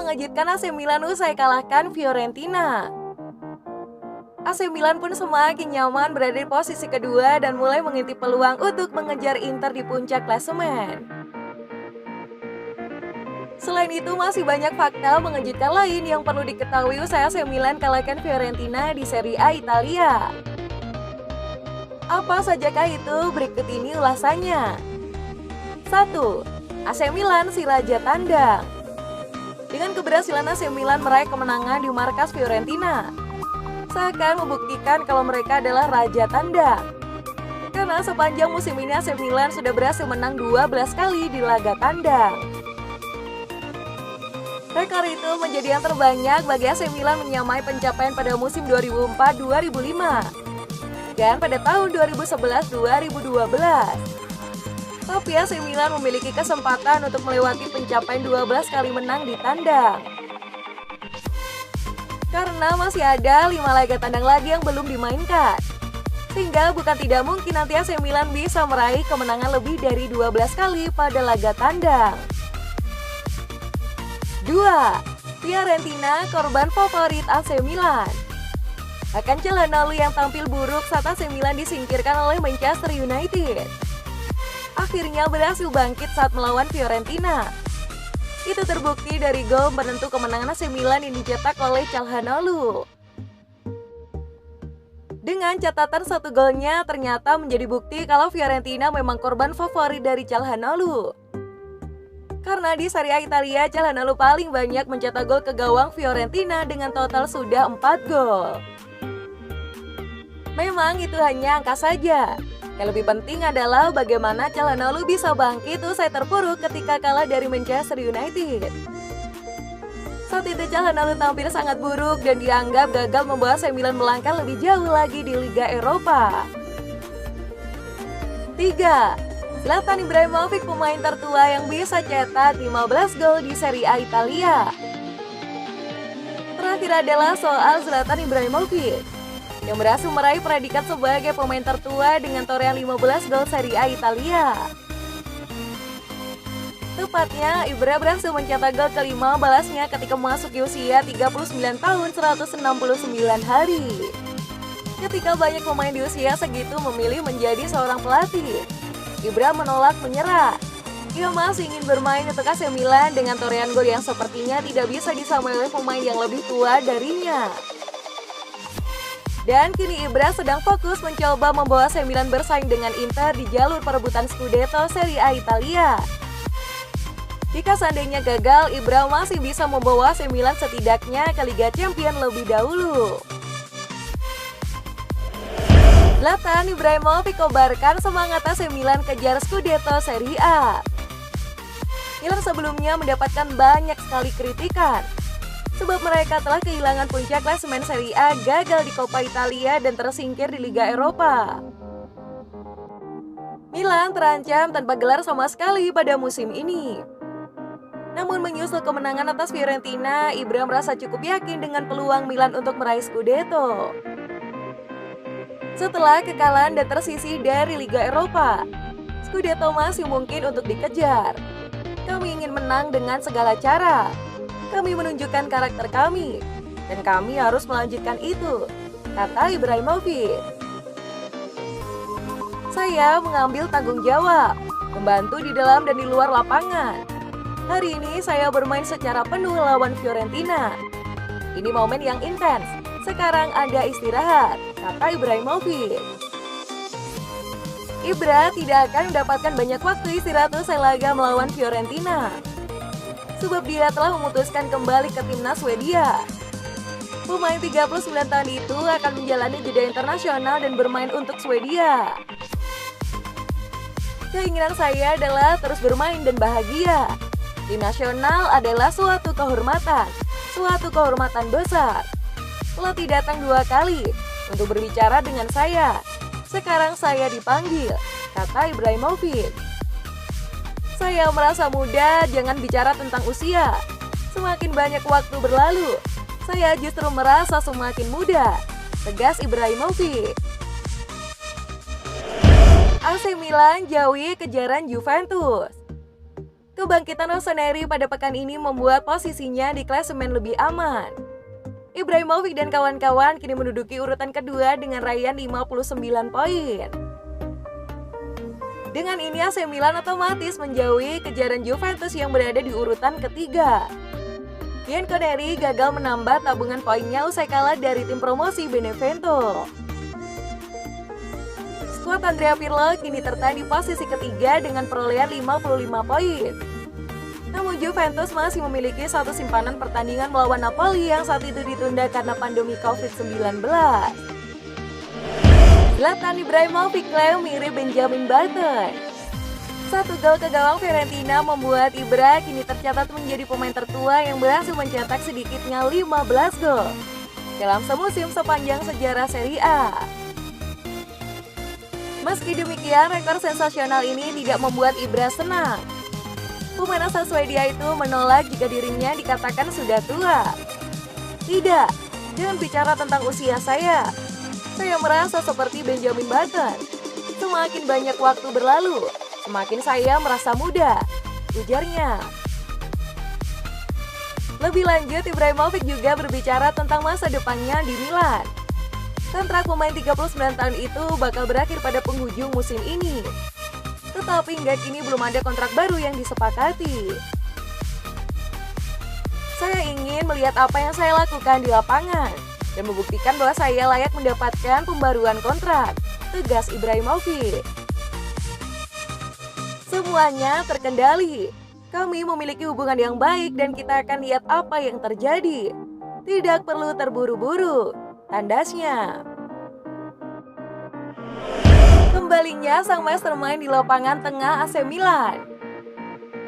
mengejutkan AC Milan usai kalahkan Fiorentina. AC Milan pun semakin nyaman berada di posisi kedua dan mulai mengintip peluang untuk mengejar Inter di puncak klasemen. Selain itu, masih banyak fakta mengejutkan lain yang perlu diketahui usai AC Milan kalahkan Fiorentina di Serie A Italia. Apa sajakah itu? Berikut ini ulasannya. 1. AC Milan si raja tandang. Dengan keberhasilan AC Milan meraih kemenangan di markas Fiorentina, seakan membuktikan kalau mereka adalah raja tandang. Karena sepanjang musim ini AC Milan sudah berhasil menang 12 kali di laga tandang. Rekor itu menjadi yang terbanyak bagi AC Milan menyamai pencapaian pada musim 2004-2005 dan pada tahun 2011-2012. Tapi AC Milan memiliki kesempatan untuk melewati pencapaian 12 kali menang di tandang. Karena masih ada 5 laga tandang lagi yang belum dimainkan. Sehingga bukan tidak mungkin nanti AC Milan bisa meraih kemenangan lebih dari 12 kali pada laga tandang. 2. Fiorentina korban favorit AC Milan. Akan Calhanoglu yang tampil buruk saat AC Milan disingkirkan oleh Manchester United, akhirnya berhasil bangkit saat melawan Fiorentina. Itu terbukti dari gol penentu kemenangan AC Milan yang dicetak oleh Calhanoglu. Dengan catatan 1 golnya ternyata menjadi bukti kalau Fiorentina memang korban favorit dari Calhanoglu. Karena di Serie A Italia, Calhanoglu paling banyak mencetak gol ke gawang Fiorentina dengan total sudah 4 gol. Memang itu hanya angka saja. Yang lebih penting adalah bagaimana Calhanoglu bisa bangkit usai terpuruk ketika kalah dari Manchester United. Saat itu Calhanoglu tampil sangat buruk dan dianggap gagal membawa AC Milan melangkah lebih jauh lagi di Liga Eropa. 3. Zlatan Ibrahimovic, pemain tertua yang bisa cetak 15 gol di Serie A Italia. Terakhir adalah soal Zlatan Ibrahimovic yang berhasil meraih predikat sebagai pemain tertua dengan torehan 15 gol Serie A Italia. Tepatnya, Ibra berhasil mencetak gol ke-15-nya ketika memasuki usia 39 tahun 169 hari. Ketika banyak pemain di usia segitu memilih menjadi seorang pelatih, Ibra menolak menyerah. Ia masih ingin bermain untuk AC Milan dengan torehan gol yang sepertinya tidak bisa disamai oleh pemain yang lebih tua darinya. Dan kini Ibra sedang fokus mencoba membawa AC Milan bersaing dengan Inter di jalur perebutan Scudetto Serie A Italia. Jika seandainya gagal, Ibra masih bisa membawa AC Milan setidaknya ke Liga Champions lebih dahulu. Zlatan Ibrahimovic kabarkan semangat AC Milan kejar Scudetto Serie A. Milan sebelumnya mendapatkan banyak sekali kritikan sebab mereka telah kehilangan puncak klasemen Serie A, gagal di Coppa Italia, dan tersingkir di Liga Eropa. Milan terancam tanpa gelar sama sekali pada musim ini. Namun menyusul kemenangan atas Fiorentina, Ibra merasa cukup yakin dengan peluang Milan untuk meraih Scudetto. Setelah kekalahan dan tersisih dari Liga Eropa, Scudetto masih mungkin untuk dikejar. Kami ingin menang dengan segala cara. Kami menunjukkan karakter kami, dan kami harus melanjutkan itu, kata Ibrahimovic. Saya mengambil tanggung jawab, membantu di dalam dan di luar lapangan. Hari ini saya bermain secara penuh lawan Fiorentina. Ini momen yang intens, sekarang ada istirahat, kata Ibrahimovic. Ibra tidak akan mendapatkan banyak waktu istirahat usai laga melawan Fiorentina, sebab dia telah memutuskan kembali ke timnas Swedia. Pemain 39 tahun itu akan menjalani jeda internasional dan bermain untuk Swedia. Keinginan saya adalah terus bermain dan bahagia. Tim nasional adalah suatu kehormatan besar. Pelatih datang 2 kali untuk berbicara dengan saya. Sekarang saya dipanggil, kata Ibrahimovic. Saya merasa muda, jangan bicara tentang usia. Semakin banyak waktu berlalu, saya justru merasa semakin muda, tegas Ibrahimovic. AC Milan jauhi kejaran Juventus. Kebangkitan Rossoneri pada pekan ini membuat posisinya di klasemen lebih aman. Ibrahimovic dan kawan-kawan kini menduduki urutan kedua dengan raihan 59 poin. Dengan ini AC Milan otomatis menjauhi kejaran Juventus yang berada di urutan ketiga. Bianconeri gagal menambah tabungan poinnya usai kalah dari tim promosi Benevento. Skuad Andrea Pirlo kini tertahan di posisi ketiga dengan perolehan 55 poin. Namun Juventus masih memiliki satu simpanan pertandingan melawan Napoli yang saat itu ditunda karena pandemi COVID-19. Zlatan Ibrahimovic klaim mirip Benjamin Button. Satu gol ke gawang Fiorentina membuat Ibra kini tercatat menjadi pemain tertua yang berhasil mencetak sedikitnya 15 gol dalam semusim sepanjang sejarah Serie A. Meski demikian, rekor sensasional ini tidak membuat Ibra senang. Pemain asal Swedia itu menolak jika dirinya dikatakan sudah tua. Tidak, jangan bicara tentang usia saya merasa seperti Benjamin Button. Semakin banyak waktu berlalu, semakin saya merasa muda, ujarnya. Lebih lanjut, Ibrahimovic juga berbicara tentang masa depannya di Milan. Kontrak pemain 39 tahun itu bakal berakhir pada penghujung musim ini. Tetapi hingga kini belum ada kontrak baru yang disepakati. Saya ingin melihat apa yang saya lakukan di lapangan dan membuktikan bahwa saya layak mendapatkan pembaruan kontrak, tegas Ibrahimovic. Semuanya terkendali. Kami memiliki hubungan yang baik dan kita akan lihat apa yang terjadi. Tidak perlu terburu-buru, tandasnya. Kembalinya sang mastermind di lapangan tengah AC Milan.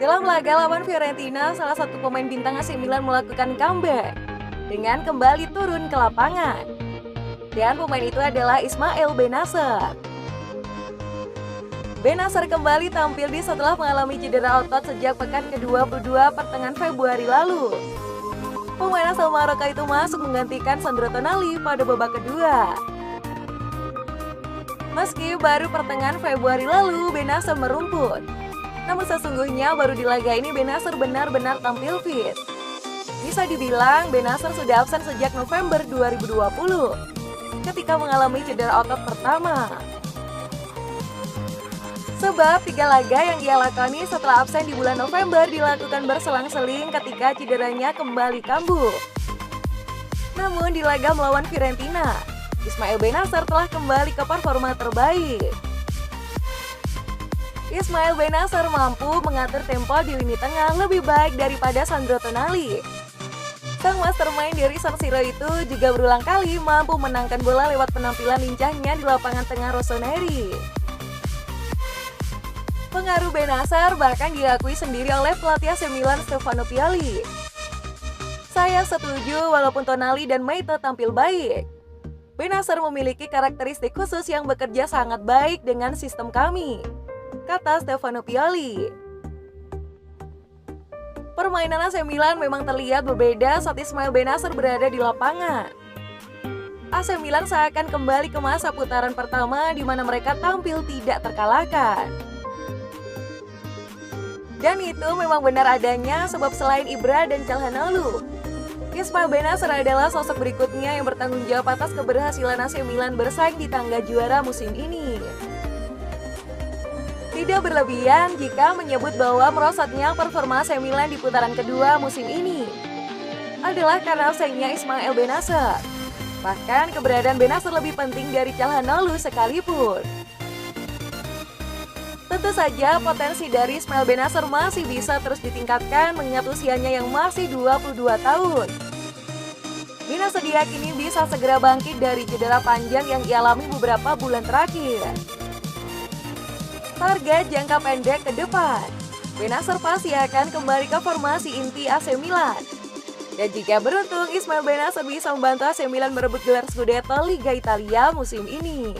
Dalam laga lawan Fiorentina, salah satu pemain bintang AC Milan melakukan comeback dengan kembali turun ke lapangan. Dan pemain itu adalah Ismail Bennacer. Bennacer kembali tampil setelah mengalami cedera otot sejak pekan ke-22 pertengahan Februari lalu. Pemain asal Maroko itu masuk menggantikan Sandro Tonali pada babak kedua. Meski baru pertengahan Februari lalu Bennacer merumput, namun sesungguhnya baru di laga ini Bennacer benar-benar tampil fit. Bisa dibilang Bennacer sudah absen sejak November 2020 ketika mengalami cedera otot pertama. Sebab 3 laga yang ia lakoni setelah absen di bulan November dilakukan berselang-seling ketika cederanya kembali kambuh. Namun di laga melawan Fiorentina, Ismail Bennacer telah kembali ke performa terbaik. Ismail Bennacer mampu mengatur tempo di lini tengah lebih baik daripada Sandro Tonali. Sang mastermind dari San Siro itu juga berulang kali mampu menangkan bola lewat penampilan lincahnya di lapangan tengah Rossoneri. Pengaruh Bennacer bahkan diakui sendiri oleh pelatih AC Milan Stefano Pioli. Saya setuju walaupun Tonali dan Meite tampil baik. Bennacer memiliki karakteristik khusus yang bekerja sangat baik dengan sistem kami, kata Stefano Pioli. Permainan AC Milan memang terlihat berbeda saat Ismail Bennacer berada di lapangan. AC Milan seakan kembali ke masa putaran pertama di mana mereka tampil tidak terkalahkan. Dan itu memang benar adanya sebab selain Ibra dan Calhanoglu, Ismail Bennacer adalah sosok berikutnya yang bertanggung jawab atas keberhasilan AC Milan bersaing di tangga juara musim ini. Tidak berlebihan jika menyebut bahwa merosotnya performa AC Milan di putaran kedua musim ini adalah karena absennya Ismail Bennacer. Bahkan keberadaan Bennacer lebih penting dari Calhanoglu sekalipun. Tentu saja potensi dari Ismail Bennacer masih bisa terus ditingkatkan mengingat usianya yang masih 22 tahun. Bennacer diyakini bisa segera bangkit dari cedera panjang yang dialami beberapa bulan terakhir. Target jangka pendek ke depan, Bennacer pasti akan kembali ke formasi inti AC Milan. Dan jika beruntung, Ismail Bennacer bisa membantu AC Milan merebut gelar Scudetto Liga Italia musim ini.